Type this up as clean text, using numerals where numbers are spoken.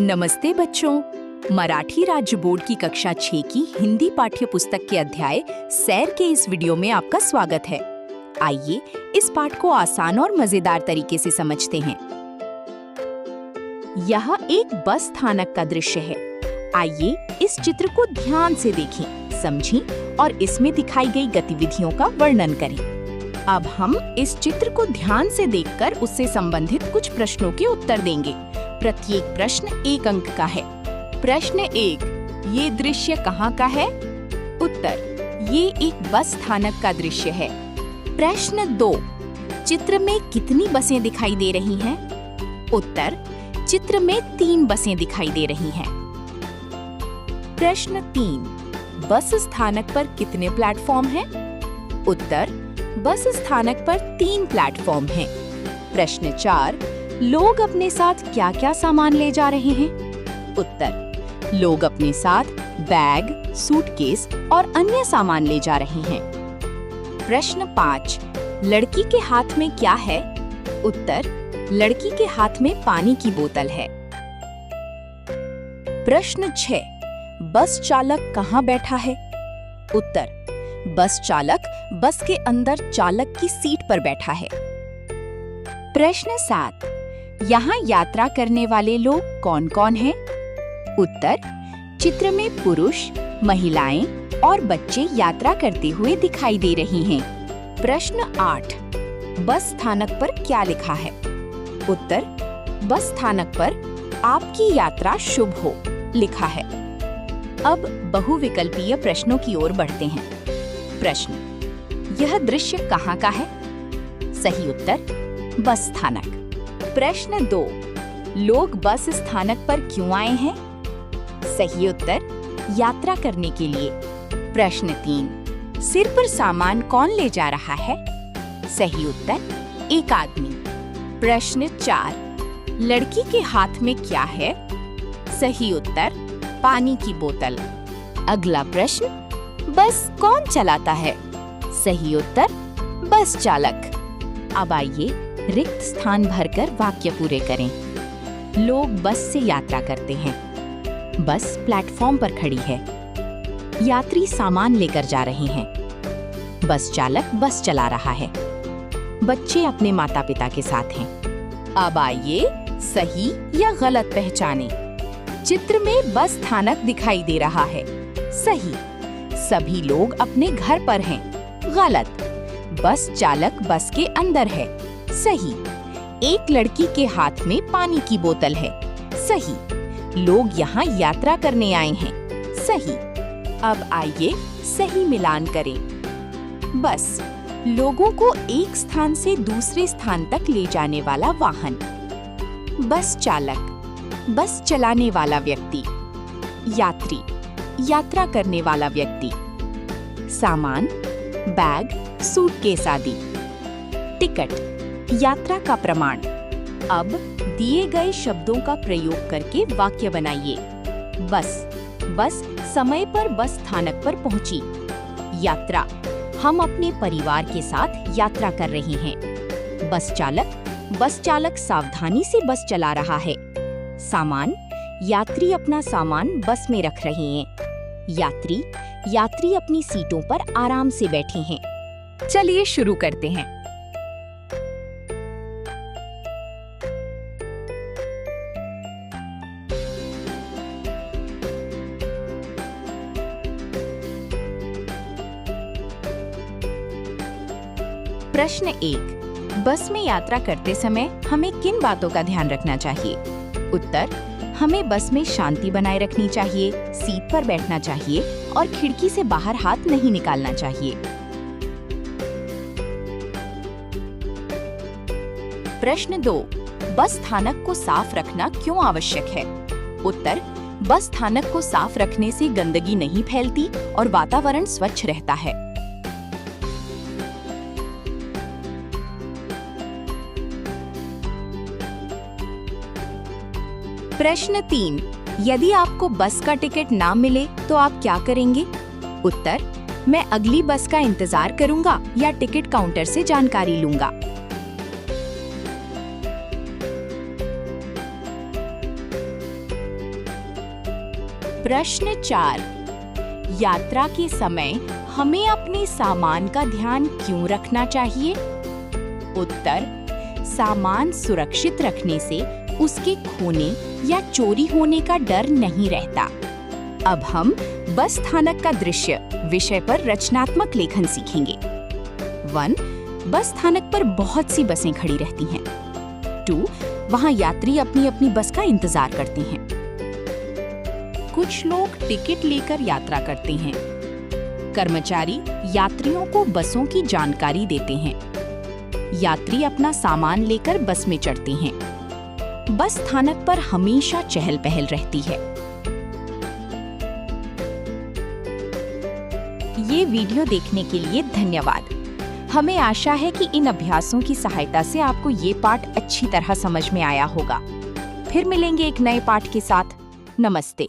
नमस्ते बच्चों। मराठी राज्य बोर्ड की कक्षा 6 की हिंदी पाठ्य पुस्तक के अध्याय सैर के इस वीडियो में आपका स्वागत है। आइए इस पाठ को आसान और मजेदार तरीके से समझते हैं। यह एक बस स्थानक का दृश्य है। आइए इस चित्र को ध्यान से देखें, समझें और इसमें दिखाई गई गतिविधियों का वर्णन करें। अब हम इस चित्र को ध्यान से देखकर उससे संबंधित कुछ प्रश्नों के उत्तर देंगे। प्रत्येक प्रश्न 1 अंक का है। प्रश्न 1, ये दृश्य कहाँ का है? उत्तर, ये एक बस स्थानक का दृश्य है। प्रश्न 2, चित्र में कितनी बसें दिखाई दे रही हैं? उत्तर, चित्र में 3 बसें दिखाई दे रही हैं। प्रश्न 3, बस स्थानक पर कितने प्लेटफॉर्म हैं? उत्तर, बस स्थानक पर 3 प्लेटफॉर्म हैं। प्रश्न 4, लोग अपने साथ क्या-क्या सामान ले जा रहे हैं? उत्तर, लोग अपने साथ बैग, सूटकेस और अन्य सामान ले जा रहे हैं। प्रश्न 5, लड़की के हाथ में क्या है? उत्तर, लड़की के हाथ में पानी की बोतल है। प्रश्न 6, बस चालक कहाँ बैठा है? उत्तर, बस चालक बस के अंदर चालक की सीट पर बैठा है। प्रश्न 7, यहाँ यात्रा करने वाले लोग कौन-कौन हैं? उत्तर, चित्र में पुरुष, महिलाएं और बच्चे यात्रा करते हुए दिखाई दे रही हैं। प्रश्न 8, बस स्थानक पर क्या लिखा है? उत्तर, बस स्थानक पर आपकी यात्रा शुभ हो लिखा है। अब बहुविकल्पीय प्रश्नों की ओर बढ़ते हैं। प्रश्न, यह दृश्य कहाँ का है? सही उत्तर, बस स्थानक। प्रश्न 2, लोग बस स्थानक पर क्यों आए हैं? सही उत्तर, यात्रा करने के लिए। प्रश्न 3, सिर पर सामान कौन ले जा रहा है? सही उत्तर, एक आदमी। प्रश्न 4, लड़की के हाथ में क्या है? सही उत्तर, पानी की बोतल। अगला प्रश्न, बस कौन चलाता है? सही उत्तर, बस चालक। अब आइए रिक्त स्थान भरकर वाक्य पूरे करें। लोग बस से यात्रा करते हैं। बस प्लेटफॉर्म पर खड़ी है। यात्री सामान लेकर जा रहे हैं। बस चालक बस चला रहा है। बच्चे अपने माता-पिता के साथ हैं। अब आइए सही या गलत पहचानें। चित्र में बस स्थानक दिखाई दे रहा है। सही, सभी लोग अपने घर पर हैं। गलत, बस चालक बस के अंदर है। सही, एक लड़की के हाथ में पानी की बोतल है। सही, लोग यहाँ यात्रा करने आए हैं। सही। अब आइए सही मिलान करें। बस, लोगों को एक स्थान से दूसरे स्थान तक ले जाने वाला वाहन। बस चालक, बस चलाने वाला व्यक्ति। यात्री, यात्रा करने वाला व्यक्ति। सामान, बैग, सूटकेस आदि। टिकट, यात्रा का प्रमाण। अब दिए गए शब्दों का प्रयोग करके वाक्य बनाइए। बस समय पर बस स्थानक पर पहुंची। यात्रा, हम अपने परिवार के साथ यात्रा कर रहे हैं। बस चालक सावधानी से बस चला रहा है। सामान, यात्री अपना सामान बस में रख रहे हैं। यात्री अपनी सीटों पर आराम से बैठे हैं। चलिए शुरू करते हैं। प्रश्न 1, बस में यात्रा करते समय हमें किन बातों का ध्यान रखना चाहिए? उत्तर, हमें बस में शांति बनाए रखनी चाहिए, सीट पर बैठना चाहिए और खिड़की से बाहर हाथ नहीं निकालना चाहिए। प्रश्न 2, बस स्थानक को साफ रखना क्यों आवश्यक है? उत्तर, बस स्थानक को साफ रखने से गंदगी नहीं फैलती और वातावरण स्वच्छ रहता है। प्रश्न 3, यदि आपको बस का टिकट ना मिले तो आप क्या करेंगे? उत्तर, मैं अगली बस का इंतजार करूंगा या टिकट काउंटर से जानकारी लूंगा। प्रश्न 4। यात्रा के समय हमें अपने सामान का ध्यान क्यों रखना चाहिए? उत्तर, सामान सुरक्षित रखने से उसके खोने या चोरी होने का डर नहीं रहता। अब हम बस स्थानक का दृश्य विषय पर रचनात्मक लेखन सीखेंगे। 1. बस स्थानक पर बहुत सी बसें खड़ी रहती हैं। 2. वहां यात्री अपनी अपनी बस का इंतजार करते हैं। कुछ लोग टिकट लेकर यात्रा करते हैं। कर्मचारी यात्रियों को बसों की जानकारी देते हैं। यात्री अपना सामान लेकर बस में चढ़ते हैं। बस स्थानक पर हमेशा चहल पहल रहती है। ये वीडियो देखने के लिए धन्यवाद। हमें आशा है कि इन अभ्यासों की सहायता से आपको ये पाठ अच्छी तरह समझ में आया होगा। फिर मिलेंगे एक नए पाठ के साथ। नमस्ते।